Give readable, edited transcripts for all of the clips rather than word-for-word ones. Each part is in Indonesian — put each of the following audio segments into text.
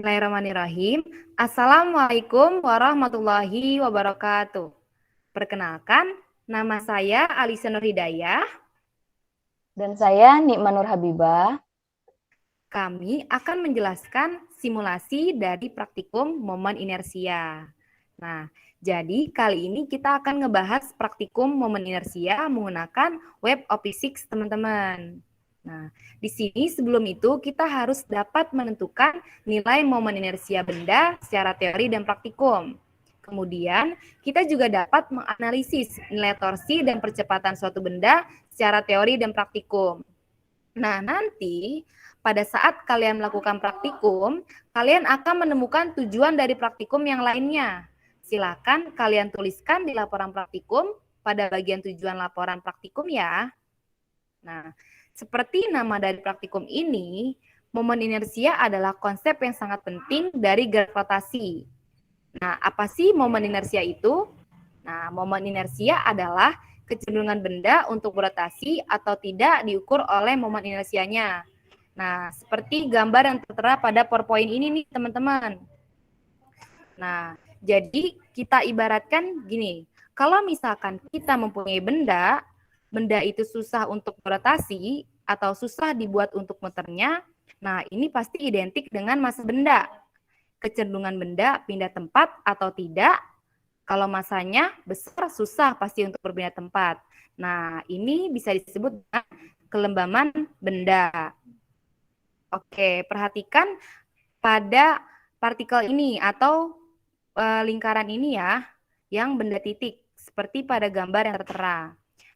Bismillahirrahmanirrahim. Assalamualaikum warahmatullahi wabarakatuh. Perkenalkan, nama saya Alisa Nur Hidayah. Dan saya Nikma Nur Habibah. Kami akan menjelaskan simulasi dari praktikum momen inersia. Nah, jadi kali ini kita akan ngebahas praktikum momen inersia menggunakan web OP6, teman-teman. Nah, di sini sebelum itu kita harus dapat menentukan nilai momen inersia benda secara teori dan praktikum. Kemudian, kita juga dapat menganalisis nilai torsi dan percepatan suatu benda secara teori dan praktikum. Nah, nanti pada saat kalian melakukan praktikum, kalian akan menemukan tujuan dari praktikum yang lainnya. Silakan kalian tuliskan di laporan praktikum pada bagian tujuan laporan praktikum ya. Nah, seperti nama dari praktikum ini, momen inersia adalah konsep yang sangat penting dari gerak rotasi. Nah, apa sih momen inersia itu? Nah, momen inersia adalah kecenderungan benda untuk berotasi atau tidak diukur oleh momen inersianya. Nah, seperti gambar yang tertera pada PowerPoint ini nih, teman-teman. Nah, jadi kita ibaratkan gini, kalau misalkan kita mempunyai benda, benda itu susah untuk berotasi atau susah dibuat untuk muternya, nah ini pasti identik dengan massa benda. Kecenderungan benda pindah tempat atau tidak, kalau masanya besar susah pasti untuk berpindah tempat. Nah, ini bisa disebut dengan kelembaman benda. Oke, perhatikan pada partikel ini atau lingkaran ini ya, yang benda titik, seperti pada gambar yang tertera.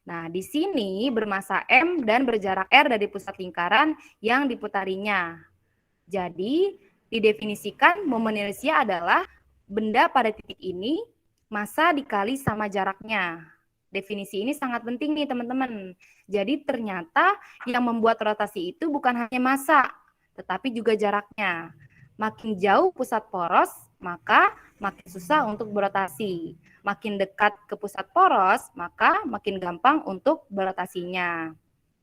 Nah, di sini bermassa M dan berjarak R dari pusat lingkaran yang diputarinya. Jadi, didefinisikan momen inersia adalah benda pada titik ini, massa dikali sama jaraknya. Definisi ini sangat penting nih teman-teman. Jadi ternyata yang membuat rotasi itu bukan hanya massa, tetapi juga jaraknya. Makin jauh pusat poros, maka makin susah untuk berotasi. Makin dekat ke pusat poros, maka makin gampang untuk berotasinya.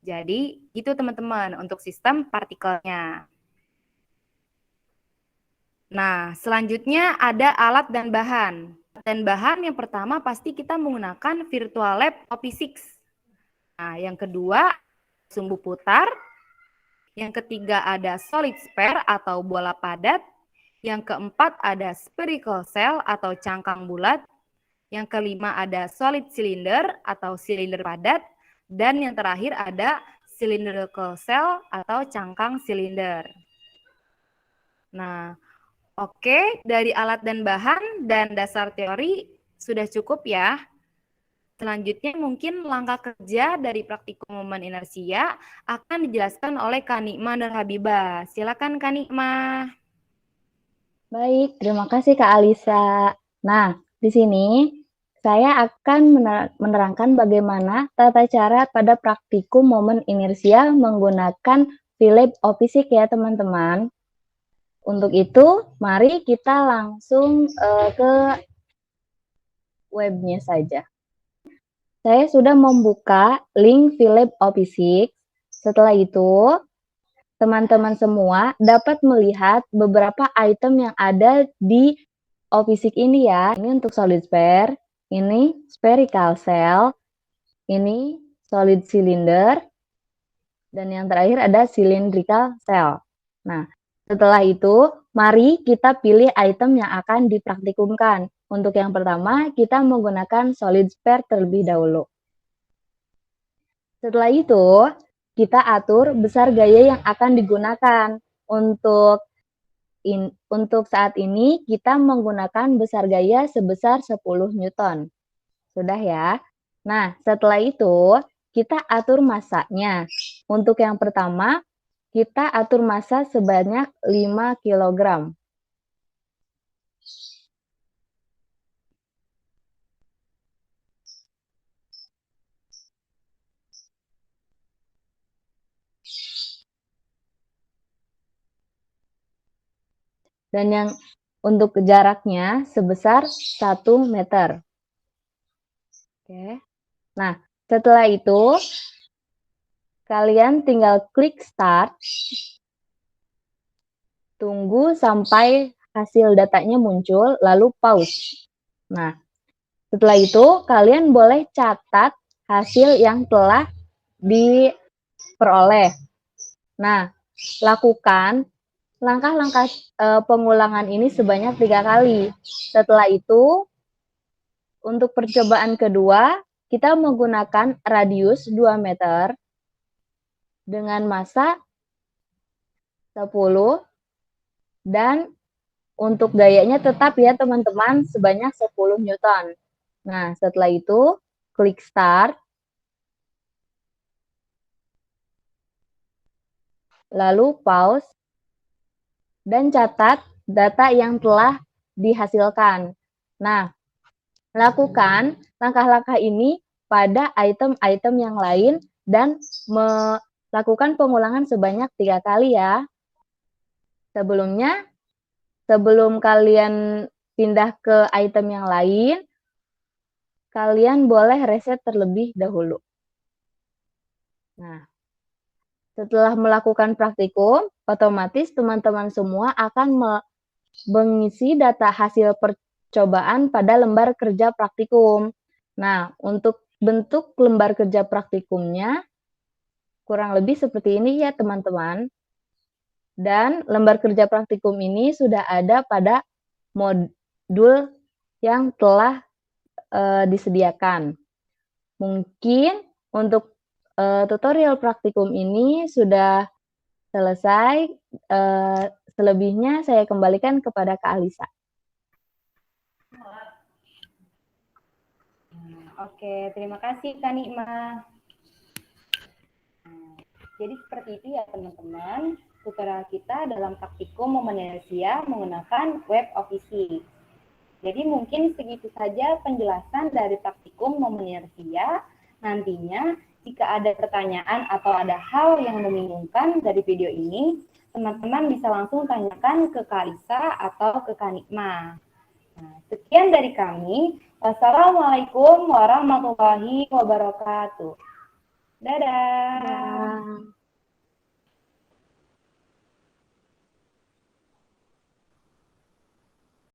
Jadi itu teman-teman untuk sistem partikelnya. Nah, selanjutnya ada alat dan bahan. Dan bahan yang pertama pasti kita menggunakan Virtual Lab OP6. Nah, yang kedua sumbu putar. Yang ketiga ada solid sphere atau bola padat. Yang keempat ada spherical cell atau cangkang bulat. Yang kelima ada solid cylinder atau silinder padat. Dan yang terakhir ada cylindrical cell atau cangkang silinder. Nah, oke, dari alat dan bahan dan dasar teori sudah cukup ya. Selanjutnya mungkin langkah kerja dari praktikum momen inersia akan dijelaskan oleh Kak Nikma dan Habibah. Silakan Kak Nikma. Baik, terima kasih Kak Alisa. Nah, di sini saya akan menerangkan bagaimana tata cara pada praktikum momen inersia menggunakan Philip Opisic ya teman-teman. Untuk itu, mari kita langsung ke webnya saja. Saya sudah membuka link Philip Opisic. Setelah itu, teman-teman semua dapat melihat beberapa item yang ada di OPSIC ini ya. Ini untuk solid sphere, ini spherical cell, ini solid cylinder, dan yang terakhir ada cylindrical cell. Nah, setelah itu, mari kita pilih item yang akan dipraktikumkan. Untuk yang pertama, kita menggunakan solid sphere terlebih dahulu. Setelah itu, kita atur besar gaya yang akan digunakan. Untuk saat ini, kita menggunakan besar gaya sebesar 10 Newton. Sudah ya? Nah, setelah itu, kita atur massanya. Untuk yang pertama, kita atur massa sebanyak 5 kg. Dan yang untuk jaraknya sebesar 1 meter. Oke. Nah, setelah itu, kalian tinggal klik start. Tunggu sampai hasil datanya muncul, lalu pause. Nah, setelah itu kalian boleh catat hasil yang telah diperoleh. Nah, lakukan langkah-langkah pengulangan ini sebanyak 3 kali. Setelah itu, untuk percobaan kedua, kita menggunakan radius 2 meter dengan massa 10 dan untuk gayanya tetap ya teman-teman sebanyak 10 Newton. Nah, setelah itu klik start. Lalu pause dan catat data yang telah dihasilkan. Nah, lakukan langkah-langkah ini pada item-item yang lain dan melakukan pengulangan sebanyak 3 kali ya. Sebelum kalian pindah ke item yang lain, kalian boleh reset terlebih dahulu. Nah, setelah melakukan praktikum, otomatis teman-teman semua akan mengisi data hasil percobaan pada lembar kerja praktikum. Nah, untuk bentuk lembar kerja praktikumnya kurang lebih seperti ini ya teman-teman. Dan lembar kerja praktikum ini sudah ada pada modul yang telah disediakan. Mungkin untuk tutorial praktikum ini sudah selesai. Selebihnya saya kembalikan kepada Kak Alisa. Oke, terima kasih Kak Nikma. Jadi seperti itu ya teman-teman, tutorial kita dalam praktikum momen inersia menggunakan web of physics. Jadi mungkin segitu saja penjelasan dari praktikum momen inersia. Nantinya jika ada pertanyaan atau ada hal yang membingungkan dari video ini, teman-teman bisa langsung tanyakan ke Kak Lisa atau ke Kak Nikma. Nah, sekian dari kami. Wassalamualaikum warahmatullahi wabarakatuh. Dadah. Dadah.